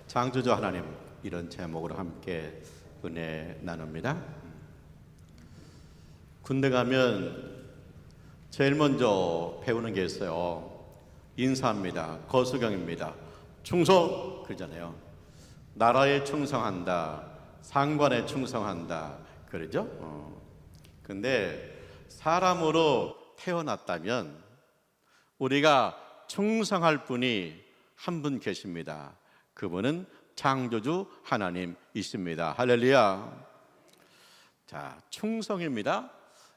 창조주 하나님, 이런 제목으로 함께 은혜 나눕니다. 군대 가면 제일 먼저 배우는 게 있어요. 인사합니다. 거수경입니다. 충성 그러잖아요. 나라에 충성한다, 상관에 충성한다 그러죠. 근데 사람으로 태어났다면 우리가 충성할 분이 한 분 계십니다. 그분은 창조주 하나님이십니다. 할렐루야. 자, 충성입니다.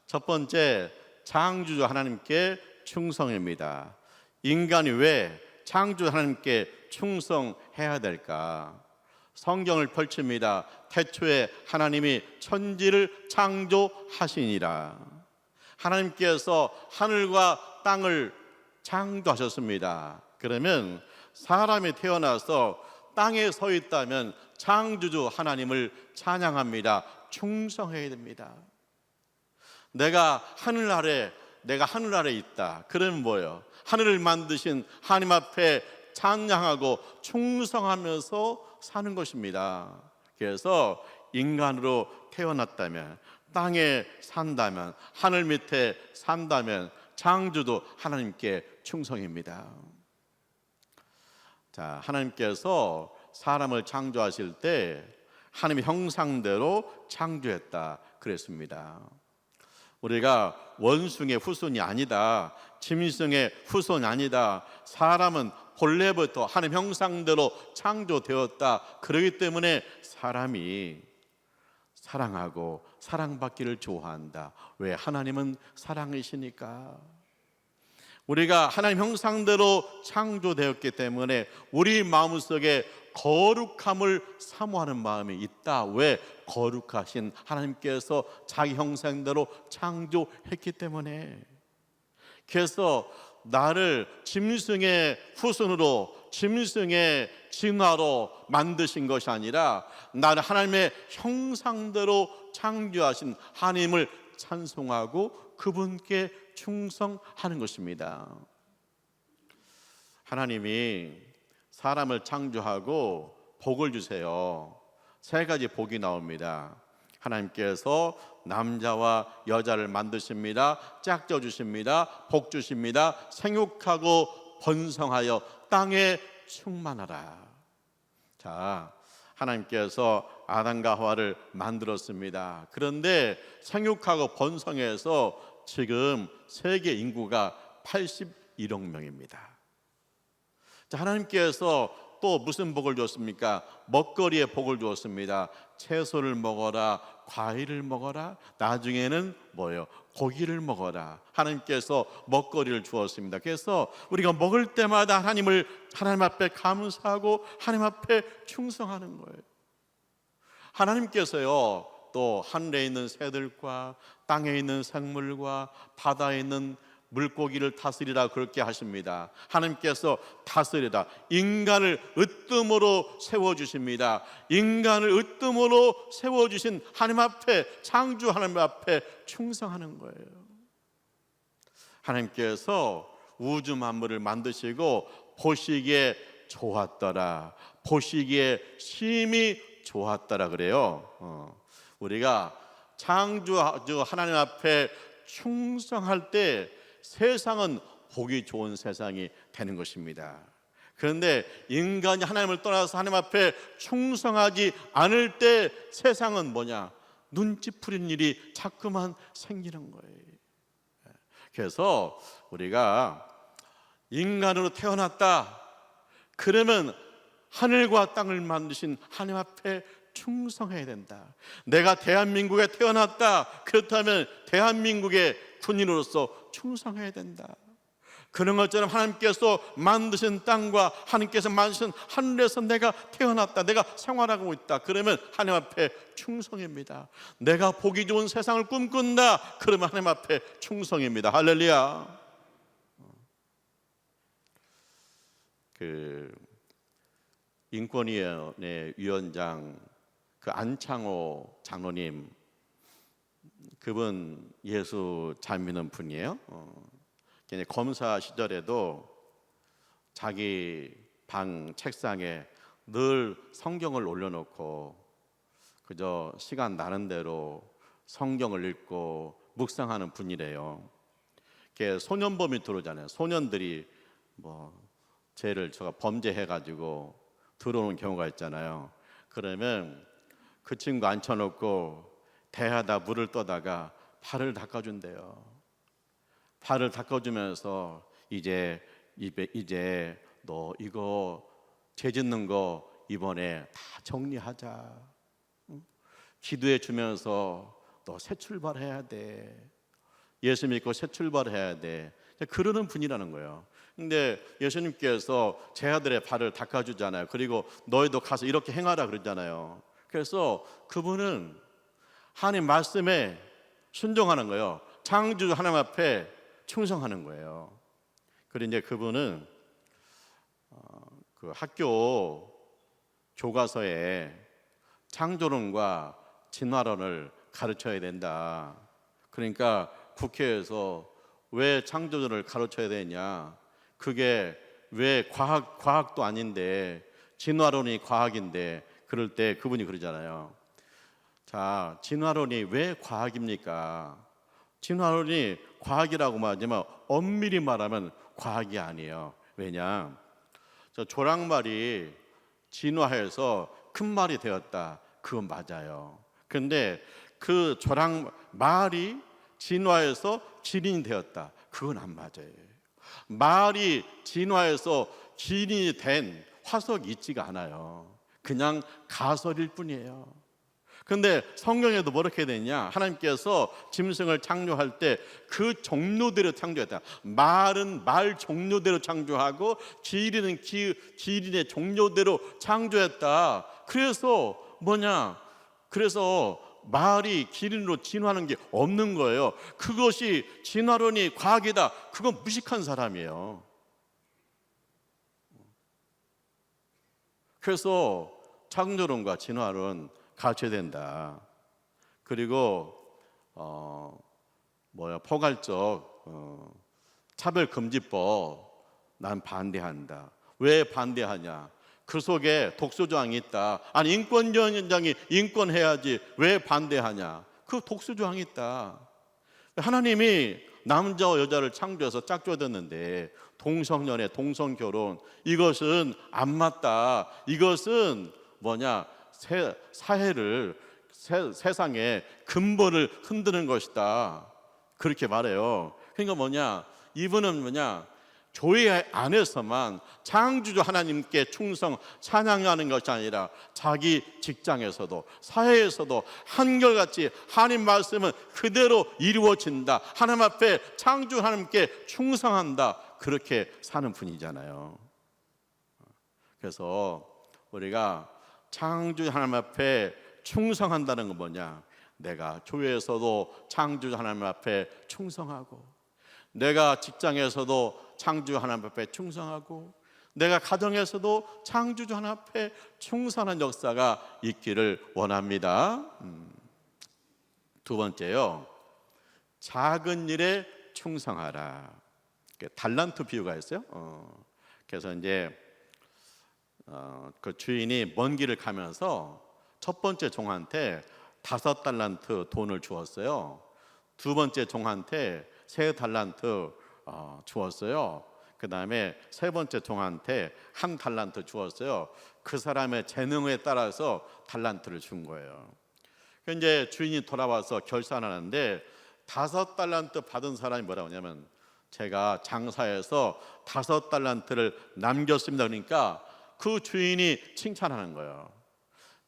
첫 번째, 창조주 하나님께 충성입니다. 인간이 왜 창조주 하나님께 충성해야 될까? 성경을 펼칩니다. 태초에 하나님이 천지를 창조하시니라. 하나님께서 하늘과 땅을 창조하셨습니다. 그러면 사람이 태어나서 땅에 서 있다면 창조주 하나님을 찬양합니다. 충성해야 됩니다. 내가 하늘 아래 있다. 그러면 뭐예요? 하늘을 만드신 하나님 앞에 찬양하고 충성하면서 사는 것입니다. 그래서 인간으로 태어났다면, 땅에 산다면, 하늘 밑에 산다면 창조주 하나님께 충성입니다. 자, 하나님께서 사람을 창조하실 때 하나님의 형상대로 창조했다 그랬습니다. 우리가 원숭이의 후손이 아니다, 짐승의 후손이 아니다, 사람은 본래부터 하나님 형상대로 창조되었다. 그렇기 때문에 사람이 사랑하고 사랑받기를 좋아한다. 왜? 하나님은 사랑이시니까. 우리가 하나님 형상대로 창조되었기 때문에 우리 마음속에 거룩함을 사모하는 마음이 있다. 왜? 거룩하신 하나님께서 자기 형상대로 창조했기 때문에. 그래서 나를 짐승의 후손으로, 짐승의 진화로 만드신 것이 아니라 나를 하나님의 형상대로 창조하신 하나님을 찬송하고 그분께 충성하는 것입니다. 하나님이 사람을 창조하고 복을 주세요. 세 가지 복이 나옵니다. 하나님께서 남자와 여자를 만드십니다. 짝져 주십니다. 복 주십니다. 생육하고 번성하여 땅에 충만하라. 자, 하나님께서 아담과 하와를 만들었습니다. 그런데 생육하고 번성해서 지금 세계 인구가 81억 명입니다. 자, 하나님께서 또 무슨 복을 줬습니까? 먹거리에 복을 주었습니다. 채소를 먹어라, 과일을 먹어라, 나중에는 뭐예요? 고기를 먹어라. 하나님께서 먹거리를 주었습니다. 그래서 우리가 먹을 때마다 하나님 앞에 감사하고 하나님 앞에 충성하는 거예요. 하나님께서요, 또 하늘에 있는 새들과 땅에 있는 생물과 바다에 있는 물고기를 다스리라 그렇게 하십니다. 하나님께서 다스리라. 인간을 으뜸으로 세워주십니다. 인간을 으뜸으로 세워주신 하나님 앞에, 창조 하나님 앞에 충성하는 거예요. 하나님께서 우주 만물을 만드시고 보시기에 좋았더라, 보시기에 심히 좋았더라 그래요. 우리가 창조주 하나님 앞에 충성할 때 세상은 보기 좋은 세상이 되는 것입니다. 그런데 인간이 하나님을 떠나서 하나님 앞에 충성하지 않을 때 세상은 뭐냐? 눈치 풀린 일이 자꾸만 생기는 거예요. 그래서 우리가 인간으로 태어났다, 그러면 하늘과 땅을 만드신 하나님 앞에 충성해야 된다. 내가 대한민국에 태어났다, 그렇다면 대한민국의 군인으로서 충성해야 된다. 그런 것처럼 하나님께서 만드신 땅과 하나님께서 만드신 하늘에서 내가 태어났다, 내가 생활하고 있다, 그러면 하나님 앞에 충성입니다. 내가 보기 좋은 세상을 꿈꾼다, 그러면 하나님 앞에 충성입니다. 할렐루야. 인권위원회 위원장 안창호 장로님, 그분 예수 잘 믿는 분이에요. 검사 시절에도 자기 방 책상에 늘 성경을 올려놓고 그저 시간 나는 대로 성경을 읽고 묵상하는 분이래요. 이렇게 소년범이 들어오잖아요. 소년들이 뭐 죄를 범죄해가지고 들어오는 경우가 있잖아요. 그러면 그 친구 앉혀놓고 대하다 물을 떠다가 발을 닦아준대요. 발을 닦아주면서 이제 너 이거 죄 짓는 거 이번에 다 정리하자. 기도해 주면서 너 새 출발해야 돼. 예수 믿고 새 출발해야 돼. 그러는 분이라는 거예요. 근데 예수님께서 제 아들의 발을 닦아주잖아요. 그리고 너희도 가서 이렇게 행하라 그러잖아요. 그래서 그분은 하나님 말씀에 순종하는 거예요. 창조주 하나님 앞에 충성하는 거예요. 그리고 이제 그분은 그 학교 교과서에 창조론과 진화론을 가르쳐야 된다. 그러니까 국회에서 왜 창조론을 가르쳐야 되냐? 그게 왜 과학도 아닌데 진화론이 과학인데, 그럴 때 그분이 그러잖아요. 자, 진화론이 왜 과학입니까? 진화론이 과학이라고 말하지만 엄밀히 말하면 과학이 아니에요. 왜냐? 저 조랑말이 진화해서 큰 말이 되었다. 그건 맞아요. 근데 그 조랑말이 진화해서 기린이 되었다. 그건 안 맞아요. 말이 진화해서 기린이 된 화석이 있지가 않아요. 그냥 가설일 뿐이에요. 근데 성경에도 뭐렇게 되냐? 하나님께서 짐승을 창조할 때 그 종류대로 창조했다. 말은 말 종류대로 창조하고 기린은 기린의 종류대로 창조했다. 그래서 그래서 말이 기린으로 진화하는 게 없는 거예요. 그것이 진화론이 과학이다. 그건 무식한 사람이에요. 그래서 창조론과 진화론 가르쳐야 된다. 그리고 포괄적 차별금지법 난 반대한다. 왜 반대하냐? 그 속에 독소조항이 있다. 아니, 인권위원장이 인권해야지 왜 반대하냐? 그 독소조항이 있다. 하나님이 남자와 여자를 창조해서 짝조졌는데 동성연애, 동성결혼 이것은 안 맞다. 이것은 사회를 세상의 근본을 흔드는 것이다. 그렇게 말해요. 그러니까 이분은 교회 안에서만 창조주 하나님께 충성 찬양하는 것이 아니라 자기 직장에서도 사회에서도 한결같이 하나님 말씀은 그대로 이루어진다. 하나님 앞에 창조주 하나님께 충성한다. 그렇게 사는 분이잖아요. 그래서 우리가 창조주 하나님 앞에 충성한다는 건 뭐냐? 내가 교회에서도 창조주 하나님 앞에 충성하고, 내가 직장에서도 창조주 하나님 앞에 충성하고, 내가 가정에서도 창조주 하나님 앞에 충성하는 역사가 있기를 원합니다. 두 번째요, 작은 일에 충성하라. 달란트 비유가 있어요. 그래서 이제 그 주인이 먼 길을 가면서 첫 번째 종한테 5달란트 돈을 주었어요. 두 번째 종한테 3달란트 주었어요. 그 다음에 세 번째 종한테 1달란트 주었어요. 그 사람의 재능에 따라서 달란트를 준 거예요. 이제 주인이 돌아와서 결산하는데 5달란트 받은 사람이 뭐라고 하냐면, 제가 장사해서 5달란트를 남겼습니다. 그러니까 그 주인이 칭찬하는 거예요.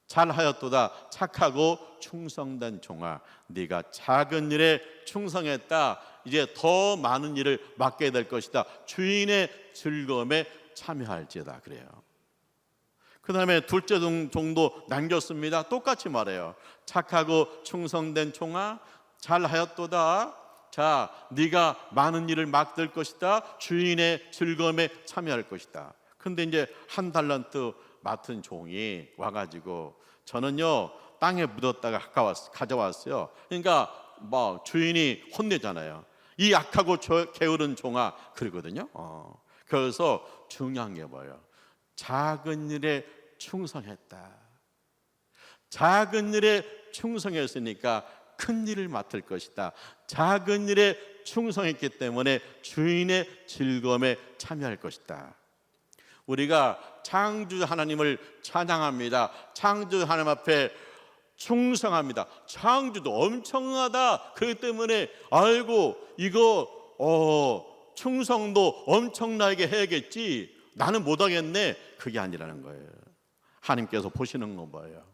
잘하였도다 착하고 충성된 종아, 네가 작은 일에 충성했다. 이제 더 많은 일을 맡게 될 것이다. 주인의 즐거움에 참여할지어다. 그래요. 그 다음에 둘째 종도 남겼습니다. 똑같이 말해요. 착하고 충성된 종아, 잘하였도다. 자, 네가 많은 일을 맡을 것이다. 주인의 즐거움에 참여할 것이다. 근데 이제 1달란트 맡은 종이 와가지고, 저는요 땅에 묻었다가 가져왔어요. 그러니까 주인이 혼내잖아요. 이 악하고 게으른 종아, 그러거든요. 그래서 중요한 게 뭐예요? 작은 일에 충성했다. 작은 일에 충성했으니까 큰 일을 맡을 것이다. 작은 일에 충성했기 때문에 주인의 즐거움에 참여할 것이다. 우리가 창조주 하나님을 찬양합니다. 창조주 하나님 앞에 충성합니다. 창조도 엄청나다. 그렇기 때문에 아이고 이거 충성도 엄청나게 해야겠지. 나는 못하겠네. 그게 아니라는 거예요. 하나님께서 보시는 건 뭐예요?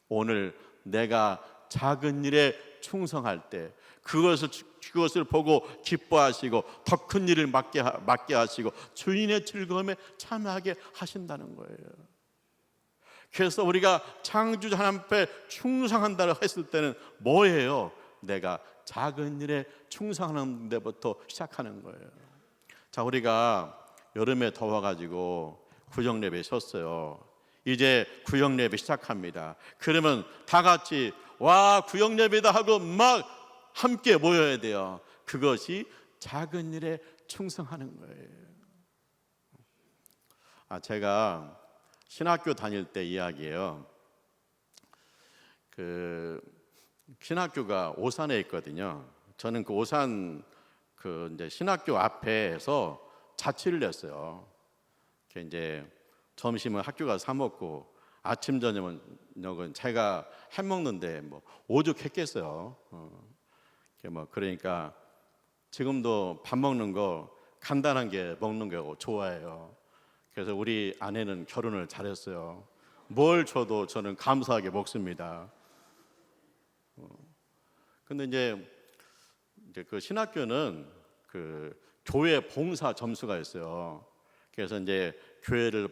오늘 내가 작은 일에 충성할 때 그것을 보고 기뻐하시고 더 큰 일을 맡게 하시고 주인의 즐거움에 참여하게 하신다는 거예요. 그래서 우리가 창조주 하나님 앞에 충성한다고 했을 때는 뭐예요? 내가 작은 일에 충성하는 데부터 시작하는 거예요. 자, 우리가 여름에 더워가지고 구역 예배 쉬었어요. 이제 구역 예배 시작합니다. 그러면 다 같이 와 구역 예배다 하고 막 함께 모여야 돼요. 그것이 작은 일에 충성하는 거예요. 제가 신학교 다닐 때 이야기예요. 그 신학교가 오산에 있거든요. 저는 그 오산 이제 신학교 앞에서 자취를 했어요. 이제 점심은 학교 가서 사 먹고 아침 저녁은 제가 해 먹는데 뭐 오죽했겠어요. 그러니까 지금도 밥 먹는 거 간단한 게 먹는 거 좋아해요. 그래서 우리 아내는 결혼을 잘했어요. 뭘 줘도 저는 감사하게 먹습니다. 근데 이제 그 신학교는 그 교회 봉사 점수가 있어요. 그래서 이제 교회를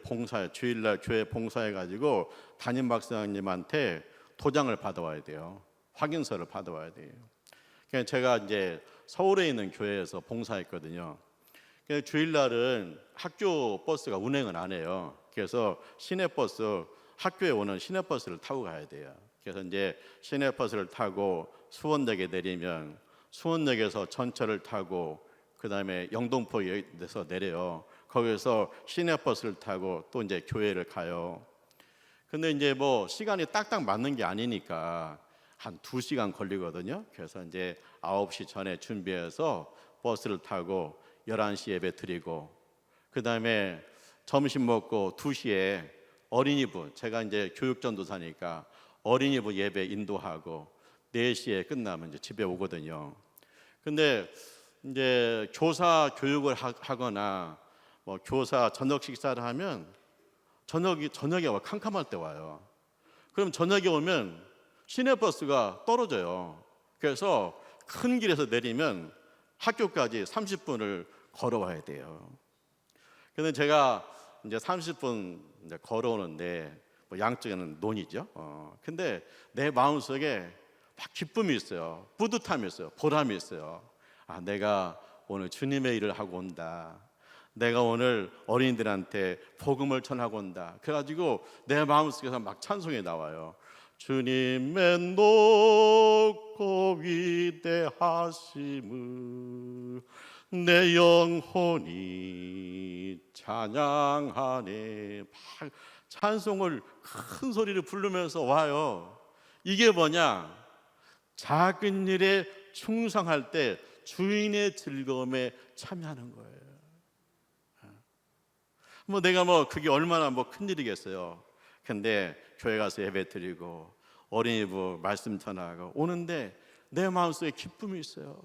주일날 교회 봉사해 가지고 담임 박사님한테 도장을 받아와야 돼요. 확인서를 받아와야 돼요. 그러니까 제가 이제 서울에 있는 교회에서 봉사했거든요. 주일날은 학교 버스가 운행을 안 해요. 그래서 학교에 오는 시내버스를 타고 가야 돼요. 그래서 이제 시내버스를 타고 수원역에 내리면 수원역에서 전철을 타고 그 다음에 영등포역에서 내려요. 거기서 시내버스를 타고 또 이제 교회를 가요. 근데 이제 뭐 시간이 딱딱 맞는 게 아니니까 한 2시간 걸리거든요. 그래서 이제 9시 전에 준비해서 버스를 타고 11시 예배 드리고 그 다음에 점심 먹고 2시에 어린이부, 제가 이제 교육전도사니까 어린이부 예배 인도하고 4시에 끝나면 이제 집에 오거든요. 근데 이제 교사 교육을 하거나 뭐 교사 저녁 식사를 하면 저녁에 와 캄캄할 때 와요. 그럼 저녁에 오면 시내버스가 떨어져요. 그래서 큰 길에서 내리면 학교까지 30분을 걸어와야 돼요. 근데 제가 이제 30분 이제 걸어오는데 뭐 양쪽에는 논이죠. 근데 내 마음속에 막 기쁨이 있어요. 뿌듯함이 있어요. 보람이 있어요. 내가 오늘 주님의 일을 하고 온다. 내가 오늘 어린이들한테 복음을 전하고 온다. 그래가지고 내 마음속에서 막 찬송이 나와요. 주님의 높고 위대하심을 내 영혼이 찬양하네. 막 찬송을 큰 소리를 부르면서 와요. 이게 뭐냐? 작은 일에 충성할 때 주인의 즐거움에 참여하는 거예요. 내가 그게 얼마나 큰 일이겠어요. 근데 교회 가서 예배 드리고 어린이부 말씀 전하고 오는데 내 마음속에 기쁨이 있어요.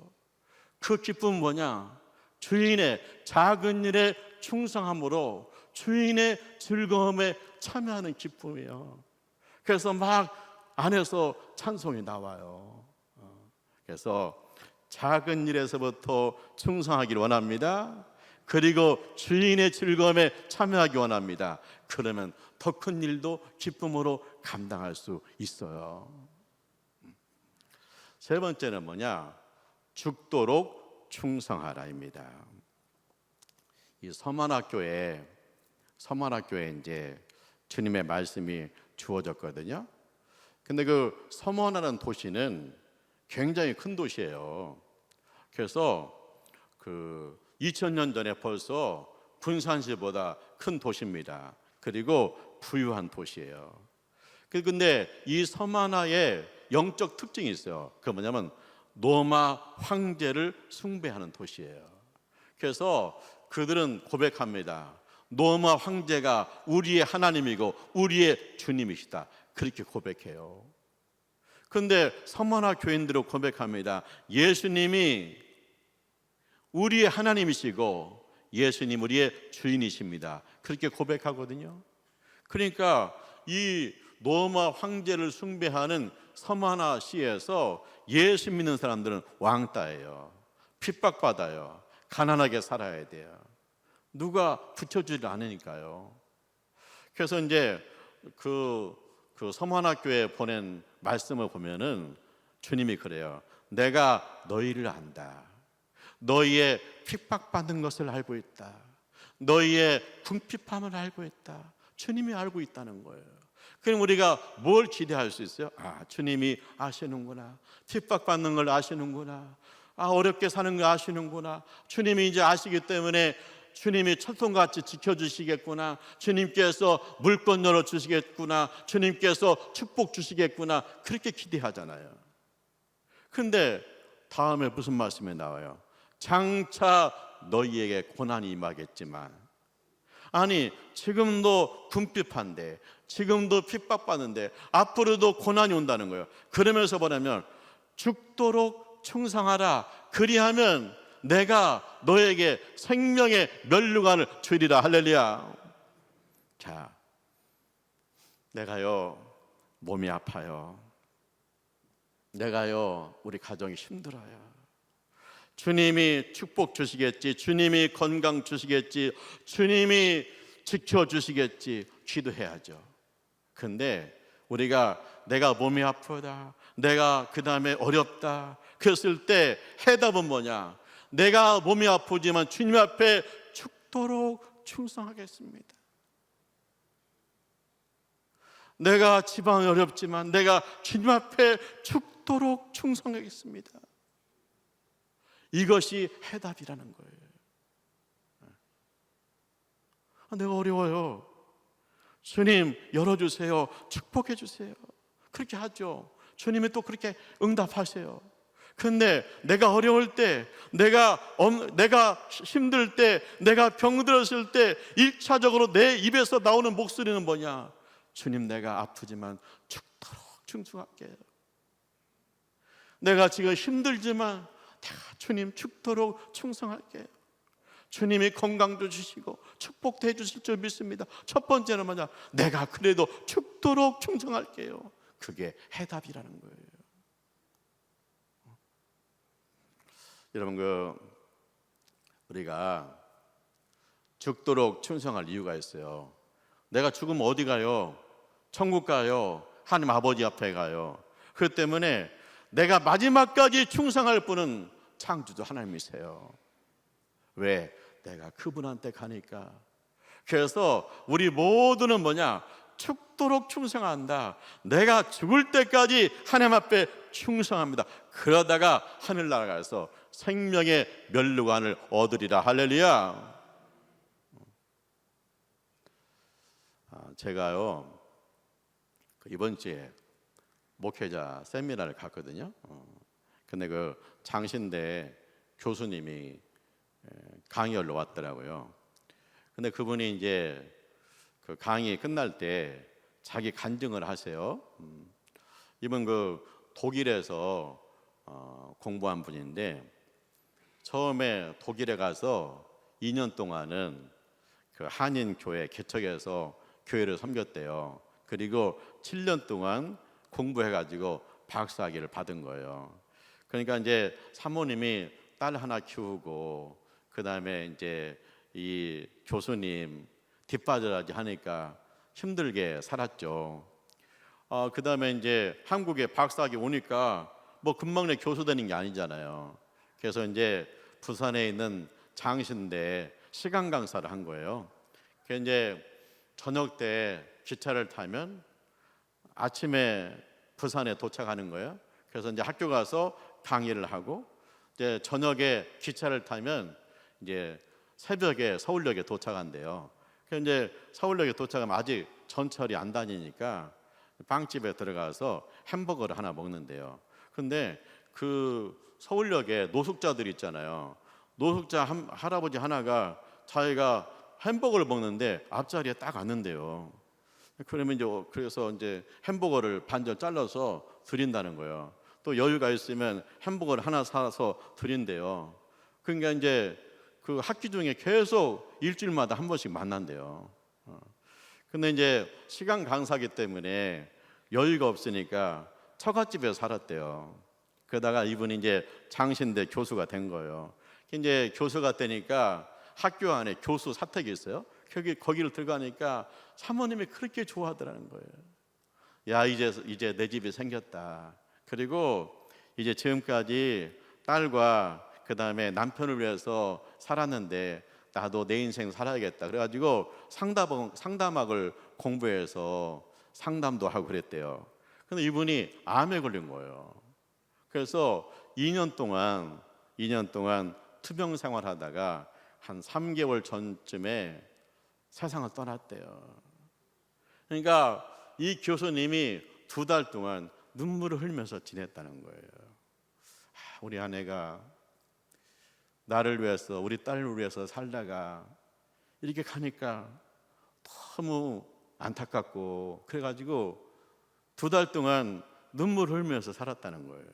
그 기쁨은 뭐냐? 주인의 작은 일에 충성함으로 주인의 즐거움에 참여하는 기쁨이에요. 그래서 막 안에서 찬송이 나와요. 그래서 작은 일에서부터 충성하기를 원합니다. 그리고 주인의 즐거움에 참여하기 원합니다. 그러면 더 큰 일도 기쁨으로 감당할 수 있어요. 세 번째는 뭐냐? 죽도록 충성하라입니다. 이 서만학교에 이제 주님의 말씀이 주어졌거든요. 근데 그 서만이라는 도시는 굉장히 큰 도시예요. 그래서 2000년 전에 벌써 군산시보다 큰 도시입니다. 그리고 부유한 도시예요. 근데 이 섬 하나에 영적 특징이 있어요. 그 뭐냐면 로마 황제를 숭배하는 도시예요. 그래서 그들은 고백합니다. 로마 황제가 우리의 하나님이고 우리의 주님이시다. 그렇게 고백해요. 그런데 섬 하나 교인들은 고백합니다. 예수님이 우리의 하나님이시고 예수님 우리의 주인이십니다. 그렇게 고백하거든요. 그러니까 이 로마 황제를 숭배하는 섬 하나 시에서 예수 믿는 사람들은 왕따예요. 핍박받아요. 가난하게 살아야 돼요. 누가 붙여주지 않으니까요. 그래서 이제 그 섬 하나 교회에 보낸 말씀을 보면은 주님이 그래요. 내가 너희를 안다. 너희의 핍박받는 것을 알고 있다. 너희의 궁핍함을 알고 있다. 주님이 알고 있다는 거예요. 그럼 우리가 뭘 기대할 수 있어요? 주님이 아시는구나. 핍박받는 걸 아시는구나. 어렵게 사는 걸 아시는구나. 주님이 이제 아시기 때문에 주님이 철통같이 지켜주시겠구나. 주님께서 물건 열어주시겠구나. 주님께서 축복 주시겠구나. 그렇게 기대하잖아요. 그런데 다음에 무슨 말씀이 나와요? 장차 너희에게 고난이 임하겠지만, 아니 지금도 궁핍한데, 지금도 핍박받는데 앞으로도 고난이 온다는 거예요. 그러면서 뭐냐면 죽도록 충성하라. 그리하면 내가 너에게 생명의 면류관을 주리라. 할렐루야. 자, 내가요 몸이 아파요. 내가요 우리 가정이 힘들어요. 주님이 축복 주시겠지. 주님이 건강 주시겠지. 주님이 지켜주시겠지. 기도해야죠. 근데 우리가 내가 몸이 아프다, 내가 그 다음에 어렵다 그랬을 때 해답은 뭐냐? 내가 몸이 아프지만 주님 앞에 죽도록 충성하겠습니다. 내가 지방이 어렵지만 내가 주님 앞에 죽도록 충성하겠습니다. 이것이 해답이라는 거예요. 내가 어려워요. 주님 열어주세요. 축복해 주세요. 그렇게 하죠. 주님이 또 그렇게 응답하세요. 그런데 내가 어려울 때, 내가 힘들 때, 내가 병들었을 때 1차적으로 내 입에서 나오는 목소리는 뭐냐? 주님 내가 아프지만 죽도록 충성할게요. 내가 지금 힘들지만 주님 죽도록 충성할게요. 주님이 건강도 주시고 축복도 해주실 줄 믿습니다. 첫 번째는 뭐냐? 내가 그래도 죽도록 충성할게요. 그게 해답이라는 거예요. 여러분, 우리가 죽도록 충성할 이유가 있어요. 내가 죽으면 어디 가요? 천국 가요. 하나님 아버지 앞에 가요. 그렇기 때문에 내가 마지막까지 충성할 분은 창조주 하나님이세요. 왜? 내가 그분한테 가니까. 그래서 우리 모두는 뭐냐? 죽도록 충성한다. 내가 죽을 때까지 하나님 앞에 충성합니다. 그러다가 하늘나라 가서 생명의 면류관을 얻으리라. 할렐루야. 제가요 이번 주에 목회자 세미나를 갔거든요. 근데 그 장신대 교수님이 강의하러 왔더라고요. 근데 그분이 이제 그 강의 끝날 때 자기 간증을 하세요. 이분 독일에서 공부한 분인데 처음에 독일에 가서 2년 동안은 그 한인 교회 개척해서 교회를 섬겼대요. 그리고 7년 동안 공부해가지고 박사학위를 받은 거예요. 그러니까 이제 사모님이 딸 하나 키우고 그 다음에 이제 이 교수님 뒷바라지 하니까 힘들게 살았죠. 그 다음에 이제 한국에 박사학위 오니까 뭐 금방 내 교수 되는 게 아니잖아요. 그래서 이제 부산에 있는 장신대 시간 강사를 한 거예요. 그래서 이제 저녁 때 기차를 타면 아침에 부산에 도착하는 거예요. 그래서 이제 학교 가서 강의를 하고 이제 저녁에 기차를 타면 이제 새벽에 서울역에 도착한대요. 그래서 이제 서울역에 도착하면 아직 전철이 안 다니니까 빵집에 들어가서 햄버거를 하나 먹는데요. 근데 그 서울역에 노숙자들 있잖아요. 노숙자 할아버지 하나가 자기가 햄버거를 먹는데 앞자리에 딱 앉는데요. 그러면 그래서 이제 햄버거를 반절 잘라서 드린다는 거예요. 또 여유가 있으면 햄버거를 하나 사서 드린대요. 그러니까 이제 그 학기 중에 계속 일주일마다 한 번씩 만난대요. 근데 이제 시간 강사기 때문에 여유가 없으니까 처갓집에서 살았대요. 그러다가 이분이 이제 장신대 교수가 된 거예요. 이제 교수가 되니까 학교 안에 교수 사택이 있어요. 거기를 들어가니까 사모님이 그렇게 좋아하더라는 거예요. 야, 이제 내 집이 생겼다. 그리고 이제 지금까지 딸과 그 다음에 남편을 위해서 살았는데 나도 내 인생 살아야겠다. 그래가지고 상담학을 공부해서 상담도 하고 그랬대요. 근데 이분이 암에 걸린 거예요. 그래서 2년 동안 투병 생활하다가 한 3개월 전쯤에 세상을 떠났대요. 그러니까 이 교수님이 2달 동안 눈물을 흘면서 지냈다는 거예요. 우리 아내가 나를 위해서, 우리 딸을 위해서 살다가 이렇게 가니까 너무 안타깝고, 그래가지고 2달 동안 눈물을 흘면서 살았다는 거예요.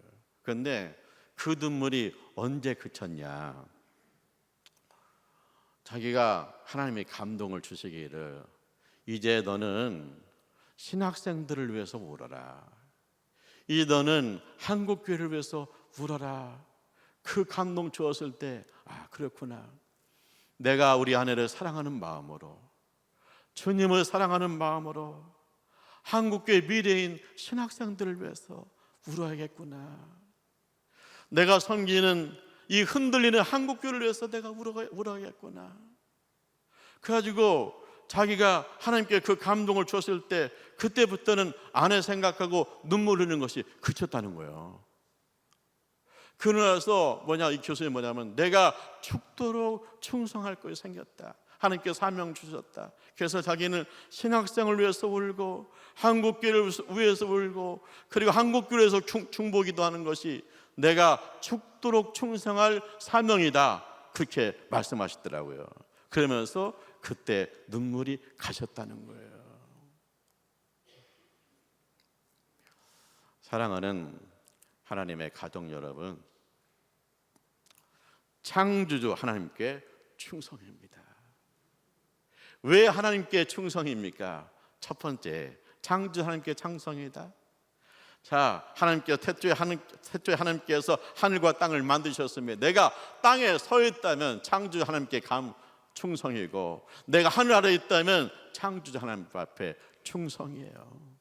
그런데 그 눈물이 언제 그쳤냐? 자기가 하나님의 감동을 주시기를, 이제 너는 신학생들을 위해서 울어라. 이제 너는 한국교회를 위해서 울어라. 그 감동 주었을 때, 아, 그렇구나. 내가 우리 아내를 사랑하는 마음으로, 주님을 사랑하는 마음으로 한국교회 미래인 신학생들을 위해서 울어야겠구나. 내가 섬기는 이 흔들리는 한국교회를 위해서 내가 울어야겠구나. 그래가지고 자기가 하나님께 그 감동을 줬을 때, 그때부터는 아내 생각하고 눈물 흘리는 것이 그쳤다는 거예요. 그러나서 이 교수님 뭐냐면, 내가 죽도록 충성할 것이 생겼다. 하나님께 사명 주셨다. 그래서 자기는 신학생을 위해서 울고, 한국교회를 위해서 울고, 그리고 한국교회에서 중보기도 하는 것이 내가 죽도록 충성할 사명이다. 그렇게 말씀하시더라고요. 그러면서 그때 눈물이 가셨다는 거예요. 사랑하는 하나님의 가족 여러분, 창조주 하나님께 충성입니다. 왜 하나님께 충성입니까? 첫 번째, 창조주 하나님께 충성이다. 자, 태초에 하나님께서 하늘과 땅을 만드셨으며, 내가 땅에 서 있다면 창조주 하나님께 충성이고, 내가 하늘 아래에 있다면 창조주 하나님 앞에 충성이에요.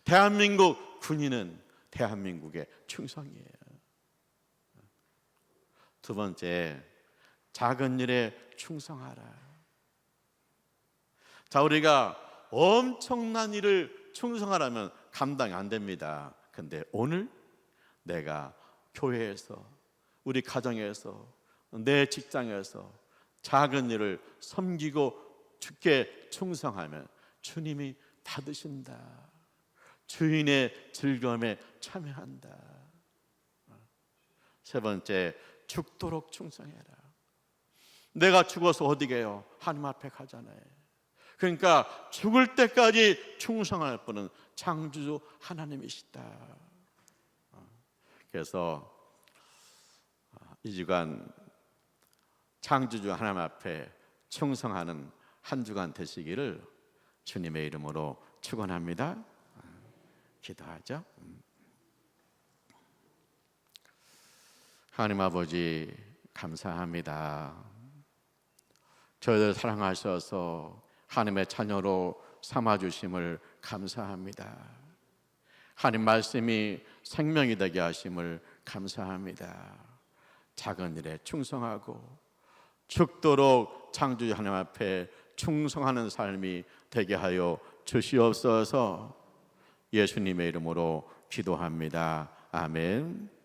대한민국 군인은 대한민국의 충성이에요. 두 번째, 작은 일에 충성하라. 자, 우리가 엄청난 일을 충성하라면 감당이 안 됩니다. 근데 오늘 내가 교회에서, 우리 가정에서, 내 직장에서 작은 일을 섬기고 주께 충성하면 주님이 받으신다. 주인의 즐거움에 참여한다. 세 번째, 죽도록 충성해라. 내가 죽어서 어디 가요? 하나님 앞에 가잖아요. 그러니까 죽을 때까지 충성할 분은 창조주 하나님이시다. 그래서 이 주간 창조주 하나님 앞에 충성하는 한 주간 되시기를 주님의 이름으로 축원합니다. 기도하죠. 하나님 아버지, 감사합니다. 저희를 사랑하셔서 하나님의 자녀로 삼아주심을 감사합니다. 하나님 말씀이 생명이 되게 하심을 감사합니다. 작은 일에 충성하고 죽도록 창조주 하나님 앞에 충성하는 삶이 되게 하여 주시옵소서. 예수님의 이름으로 기도합니다. 아멘.